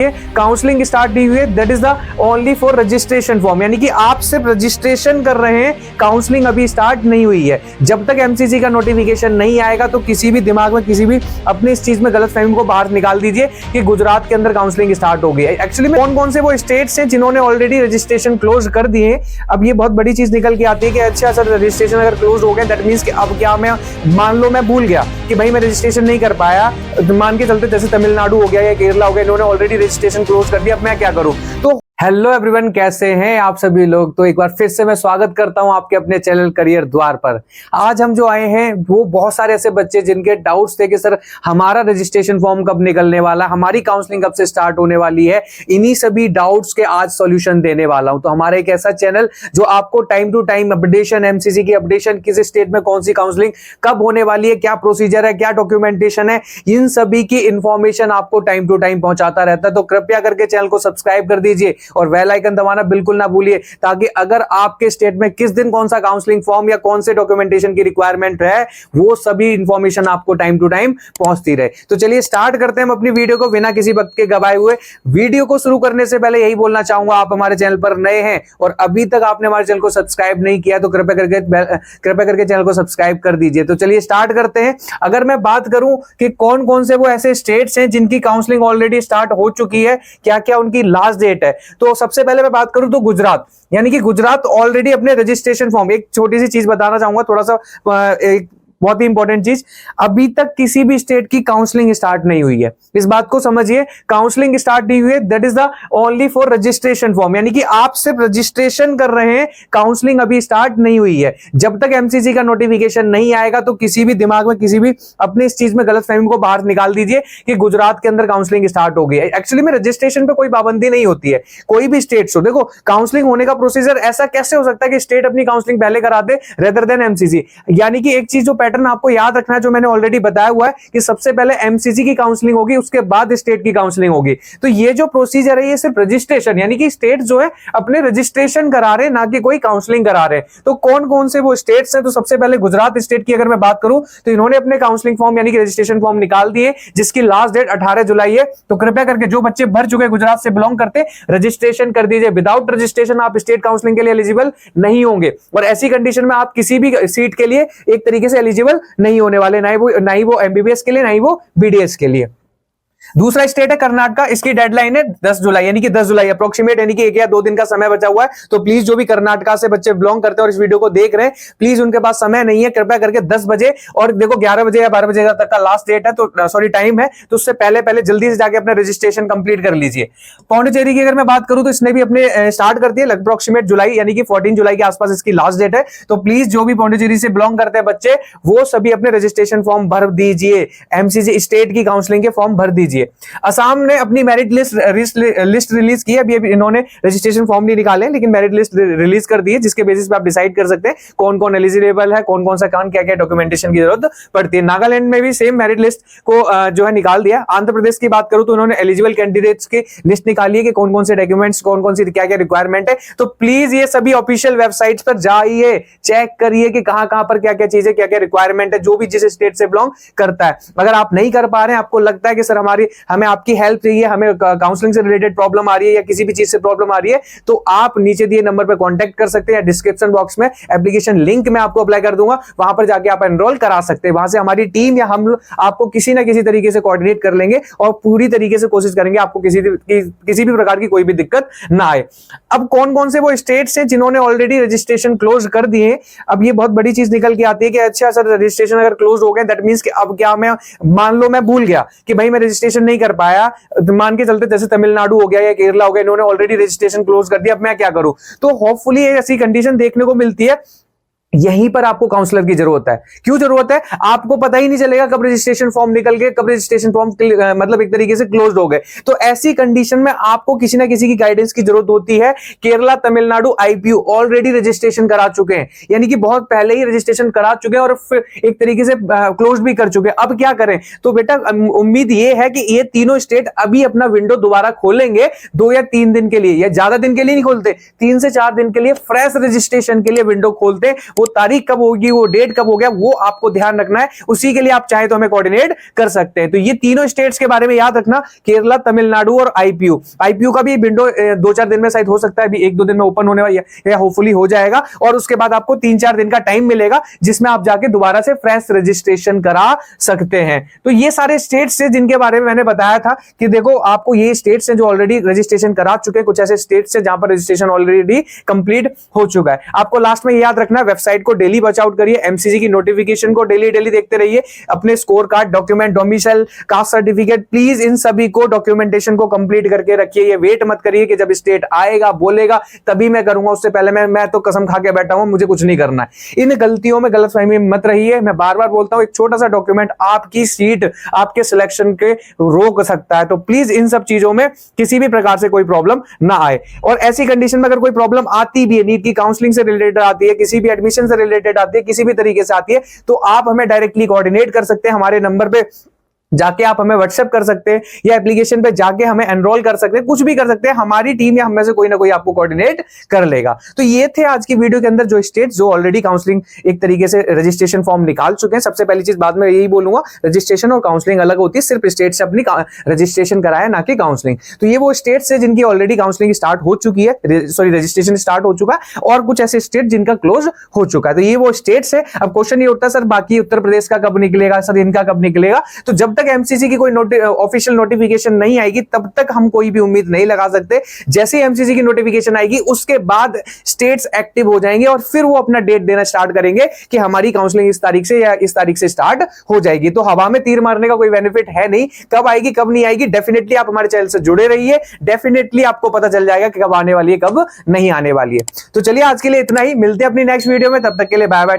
Counselling start नहीं हुई है, that is the only for registration form, यानी कि आप सिर्फ रजिस्ट्रेशन कर रहे हैं, काउंसलिंग अभी स्टार्ट नहीं हुई है। जब तक एमसीसी का नोटिफिकेशन नहीं आएगा तो किसी भी दिमाग में किसी भी अपने इस चीज में गलतफहमी को बाहर निकाल दीजिए कि गुजरात के अंदर काउंसलिंग स्टार्ट हो गई है। एक्चुअली में कौन कौन से वो स्टेट्स हैं जिन्होंने ऑलरेडी रजिस्ट्रेशन क्लोज कर दिए हैं, अब ये बहुत बड़ी चीज निकल के आती है कि अच्छा सर रजिस्ट्रेशन अगर क्लोज हो गया दैट मींस कि अब क्या मैं मान लो मैं भूल गया कि भाई मैं रजिस्ट्रेशन नहीं कर पाया, मान के चलते जैसे तमिलनाडु हो गया या केरला हो गया, इन्होंने ऑलरेडी रजिस्ट्रेशन क्लोज कर दिया, अब मैं क्या करूं। तो हेलो एवरीवन, कैसे हैं आप सभी लोग। तो एक बार फिर से मैं स्वागत करता हूं आपके अपने चैनल करियर द्वार पर। आज हम जो आए हैं वो बहुत सारे ऐसे बच्चे जिनके डाउट्स थे कि सर हमारा रजिस्ट्रेशन फॉर्म कब निकलने वाला, हमारी काउंसलिंग कब से स्टार्ट होने वाली है, इन्हीं सभी डाउट्स के आज सॉल्यूशन देने वाला हूं। तो हमारा एक ऐसा चैनल जो आपको time to time updation, MCC की अपडेशन, किस स्टेट में कौन सी काउंसलिंग कब होने वाली है, क्या प्रोसीजर है, क्या डॉक्यूमेंटेशन है, इन सभी की इंफॉर्मेशन आपको टाइम टू टाइम पहुंचाता रहता है। तो कृपया करके चैनल को सब्सक्राइब कर दीजिए और बेल आइकन दबाना बिल्कुल ना भूलिए, ताकि अगर आपके स्टेट में किस दिन कौन सा काउंसलिंग फॉर्म या कौन से डॉक्यूमेंटेशन की रिक्वायरमेंट है वो सभी इंफॉर्मेशन आपको टाइम टू टाइम पहुंचती रहे। तो चलिए स्टार्ट करते हैं हम अपनी वीडियो को बिना किसी वक्त के गवाए हुए। वीडियो को शुरू करने से पहले यही बोलना चाहूंगा, आप हमारे चैनल पर नए हैं और अभी तक आपने हमारे चैनल को सब्सक्राइब नहीं किया तो कृपया करके चैनल को सब्सक्राइब कर दीजिए। तो चलिए स्टार्ट करते हैं। अगर मैं बात करूं कि कौन कौन से वो ऐसे स्टेट्स हैं जिनकी काउंसलिंग ऑलरेडी स्टार्ट हो चुकी है, क्या क्या उनकी लास्ट डेट है, तो सबसे पहले मैं बात करूं तो गुजरात, यानी कि गुजरात ऑलरेडी अपने रजिस्ट्रेशन फॉर्म, एक छोटी सी चीज बताना चाहूंगा, थोड़ा सा एक बहुत ही इंपॉर्टेंट चीज, अभी तक किसी भी स्टेट की काउंसलिंग स्टार्ट नहीं हुई है। इस बात को समझिए, काउंसलिंग स्टार्ट नहीं हुई है, that is the only for registration form, यानी कि आप सिर्फ रजिस्ट्रेशन कर रहे हैं, काउंसलिंग अभी स्टार्ट नहीं हुई है। जब तक एमसीसी का नोटिफिकेशन नहीं आएगा तो किसी भी दिमाग में किसी भी अपने इस चीज में गलतफहमी को बाहर निकाल दीजिए कि गुजरात के अंदर काउंसलिंग स्टार्ट हो गई है। एक्चुअली में रजिस्ट्रेशन पे कोई पाबंदी नहीं होती है, कोई भी स्टेट हो। देखो काउंसलिंग होने का प्रोसीजर ऐसा कैसे हो सकता है कि स्टेट अपनी काउंसलिंग पहले करा दे रेदर देन एमसीसी। यानी कि एक चीज जो पैटर्न आपको याद रखना है, जो मैंने ऑलरेडी बताया हुआ है कि सबसे पहले एमसीसी की काउंसलिंग होगी, उसके बाद स्टेट की काउंसलिंग होगी। तो ये जो प्रोसीजर है ये सिर्फ रजिस्ट्रेशन, यानी कि स्टेट जो है अपने रजिस्ट्रेशन करा रहे हैं, ना कि कोई काउंसलिंग करा रहे हैं। तो कौन कौन से वो स्टेट्स हैं, तो सबसे पहले गुजरात स्टेट की अगर मैं बात करूं तो इन्होंने अपने काउंसलिंग फॉर्म यानी कि रजिस्ट्रेशन फॉर्म निकाल दिए, जिसकी लास्ट डेट 18 जुलाई है। तो कृपया करके जो बच्चे भर चुके गुजरात से बिलोंग करते, रजिस्ट्रेशन कर दीजिए। विदाउट रजिस्ट्रेशन आप स्टेट काउंसलिंग के लिए एलिजिबल नहीं होंगे, और ऐसी कंडीशन में आप किसी भी सीट के लिए एक तरीके से एलिजिबल नहीं होने वाले, ना ही वो एमबीबीएस के लिए, ना ही वो बीडीएस के लिए। दूसरा स्टेट है कर्नाटका, इसकी डेडलाइन है 10 जुलाई, यानी कि 10 जुलाई अप्रोक्सीमेट, यानी कि 1 या 2 दिन का समय बचा हुआ है। तो प्लीज जो भी कर्नाटका से बच्चे बिलोंग करते हैं और इस वीडियो को देख रहे हैं, प्लीज उनके पास समय नहीं है, कृपया करके 10 बजे, और देखो 11 बजे या 12 बजे तक का लास्ट डेट है, तो सॉरी टाइम है, तो उससे पहले पहले जल्दी से जाके अपना रजिस्ट्रेशन कंप्लीट कर लीजिए। पौंडीचेरी की अगर मैं बात करूं तो इसने भी अपने स्टार्ट कर दिया अप्रोक्सीमेट जुलाई, यानी कि 14 जुलाई के आसपास इसकी लास्ट डेट है। तो प्लीज जो भी पौंडीचेरी से बिलोंग करते हैं बच्चे, वो सभी अपने रजिस्ट्रेशन फॉर्म भर दीजिए, एमसीसी स्टेट की काउंसलिंग के फॉर्म भर दीजिए। असम ने अपनी मेरिट लिस्ट रिलीज की है, अभी इन्होंने रजिस्ट्रेशन फॉर्म नहीं निकाले, लेकिन मेरिट लिस्ट रिलीज कर दी है, जिसके बेसिस पे आप डिसाइड कर सकते हैं कौन कौन एलिजिबल है, कौन कौन सा काम, क्या क्या डॉक्यूमेंटेशन की जरूरत पड़ती है। नागालैंड में भी सेम मेरिट लिस्ट को जो है निकाल दिया। आंध्र प्रदेश की बात करूं तो उन्होंने एलिजिबल कैंडिडेट्स की लिस्ट निकाली है कि कौन कौन से डॉक्यूमेंट्स, कौन कौन सी क्या क्या रिक्वायरमेंट है। तो प्लीज ये सभी ऑफिशियल वेबसाइट्स पर जाइए, चेक करिए कि कहां कहां पर क्या क्या चीजें, क्या क्या रिक्वायरमेंट है, जो भी जिस स्टेट से बिलोंग करता है। अगर आप नहीं कर पा रहे हैं, आपको लगता है कि सर हमें आपकी हेल्प चाहिए, हमें काउंसलिंग से रिलेटेड प्रॉब्लम आ रही है या किसी भी चीज से प्रॉब्लम आ रही है, तो आप नीचे दिए नंबर पर कांटेक्ट कर सकते हैं, या डिस्क्रिप्शन बॉक्स में एप्लीकेशन लिंक मैं आपको अप्लाई कर दूंगा, वहां पर जाके आप एनरोल करा सकते हैं। वहां से हमारी टीम या हम आपको किसी ना किसी तरीके से कोऑर्डिनेट कर लेंगे और पूरी तरीके से कोशिश करेंगे आपको किसी भी प्रकार की कोई भी दिक्कत ना आए। अब कौन कौन से वो स्टेट्स हैं जिन्होंने ऑलरेडी रजिस्ट्रेशन क्लोज कर दिए हैं, अब ये बहुत बड़ी चीज निकल के आती है कि अच्छा सर रजिस्ट्रेशन अगर क्लोज हो गए दैट मींस कि अब क्या मैं मान लो मैं भूल गया कि भाई मैं रजिस्ट्रेशन नहीं कर पाया, मान के चलते जैसे तमिलनाडु हो गया या केरला हो गया, इन्होंने ऑलरेडी रजिस्ट्रेशन क्लोज कर दिया, अब मैं क्या करूं। तो होपफुली ऐसी कंडीशन देखने को मिलती है, यहीं पर आपको काउंसलर की जरूरत है। क्यों जरूरत है? आपको पता ही नहीं चलेगा कब रजिस्ट्रेशन फॉर्म निकल गए, कब रजिस्ट्रेशन फॉर्म मतलब एक तरीके से क्लोज हो गए। तो ऐसी कंडीशन में आपको किसी ना किसी की गाइडेंस की जरूरत होती है। Kerala, Tamil Nadu, IPU already registration करा चुके हैं, यानी कि बहुत पहले ही रजिस्ट्रेशन करा चुके हैं और फिर एक तरीके से क्लोज भी कर चुके हैं। अब क्या करें? तो बेटा उम्मीद ये है कि ये तीनों स्टेट अभी अपना विंडो दोबारा खोलेंगे 2 या 3 दिन के लिए, या ज्यादा दिन के लिए नहीं खोलते, 3 से 4 दिन के लिए फ्रेश रजिस्ट्रेशन के लिए विंडो खोलते हैं। वो तारीख कब होगी, वो डेट कब हो गया, वो आपको ध्यान रखना है। उसी के लिए आप चाहे तो हमें कोऑर्डिनेट कर सकते हैं। तो ये तीनों स्टेट्स के बारे में याद रखना, केरला, तमिलनाडु और आईपीयू। आईपीयू का भी विंडो 2-4 दिन में शायद हो सकता है, अभी 1-2 दिन में ओपन होने वाला है या होपफुली हो जाएगा, और उसके बाद आपको 3-4 दिन का टाइम मिलेगा जिसमें आप जाके दोबारा से फ्रेश रजिस्ट्रेशन करा सकते हैं। तो ये सारे स्टेट्स हैं जिनके बारे में मैंने बताया था कि देखो आपको ये स्टेट्स हैं जो ऑलरेडी रजिस्ट्रेशन करा चुके हैं, कुछ ऐसे स्टेट्स हैं जहां पर रजिस्ट्रेशन ऑलरेडी कंप्लीट हो चुका है। आपको लास्ट में याद रखना है, वेबसाइट को डेली वॉच आउट करिए, एमसीसी की नोटिफिकेशन को डेली देखते रहिए, अपने score card, document, domicile, caste certificate, please इन सभी को डॉक्यूमेंटेशन को कंप्लीट करके रखिए। ये वेट मत करिए कि जब स्टेट आएगा बोलेगा तभी मैं करूंगा, उससे पहले मैं तो कसम खा के बैठा हूं, मुझे कुछ नहीं करना है। इन गलतियों में, गलतफहमी में मत रहिए। मैं बार बार बोलता हूं, एक छोटा सा डॉक्यूमेंट आपकी सीट, आपके सिलेक्शन के रोक सकता है। तो प्लीज इन सब चीजों में किसी भी प्रकार से कोई प्रॉब्लम ना आए। और ऐसी कंडीशन में अगर कोई प्रॉब्लम आती भी है, नीट की काउंसलिंग से रिलेटेड आती है, किसी भी एडमिशन से रिलेटेड आती है, किसी भी तरीके से आती है, तो आप हमें डायरेक्टली कोऑर्डिनेट कर सकते हैं। हमारे नंबर पे जाके आप हमें व्हाट्सएप कर सकते हैं या एप्लीकेशन पे जाके हमें एनरोल कर सकते हैं, कुछ भी कर सकते हैं। हमारी टीम या हम में से कोई ना कोई आपको कोऑर्डिनेट कर लेगा। तो ये थे आज की वीडियो के अंदर जो स्टेट्स जो ऑलरेडी काउंसलिंग एक तरीके से रजिस्ट्रेशन फॉर्म निकाल चुके हैं। सबसे पहली चीज, बाद में यही बोलूंगा, रजिस्ट्रेशन और काउंसलिंग अलग होती है, सिर्फ स्टेट से अपनी रजिस्ट्रेशन कराया, ना कि काउंसलिंग। तो ये वो स्टेट्स है जिनकी ऑलरेडी काउंसलिंग स्टार्ट हो चुकी है, सॉरी रजिस्ट्रेशन स्टार्ट हो चुका है, और कुछ ऐसे स्टेट जिनका क्लोज हो चुका है। तो ये वो स्टेट्स है। अब क्वेश्चन ये उठता है, सर बाकी उत्तर प्रदेश का कब निकलेगा, सर इनका कब निकलेगा? तो जब तक एमसीसी की कोई ऑफिशियल नोटिफिकेशन नहीं आएगी तब तक हम कोई भी उम्मीद नहीं लगा सकते। जैसे ही एमसीसी की नोटिफिकेशन आएगी उसके बाद स्टेट्स एक्टिव हो जाएंगे और फिर वो अपना डेट देना स्टार्ट करेंगे कि हमारी काउंसलिंग इस तारीख से या इस तारीख से स्टार्ट हो जाएगी। तो हवा में तीर मारने का कोई बेनिफिट है नहीं। कब आएगी कब नहीं आएगी, डेफिनेटली आप हमारे चैनल से जुड़े रहिए, डेफिनेटली आपको पता चल जाएगा कि कब आने वाली है कब नहीं आने वाली है। तो चलिए आज के लिए इतना ही, मिलते हैं अपनी नेक्स्ट वीडियो में, तब तक के लिए बाय बाय।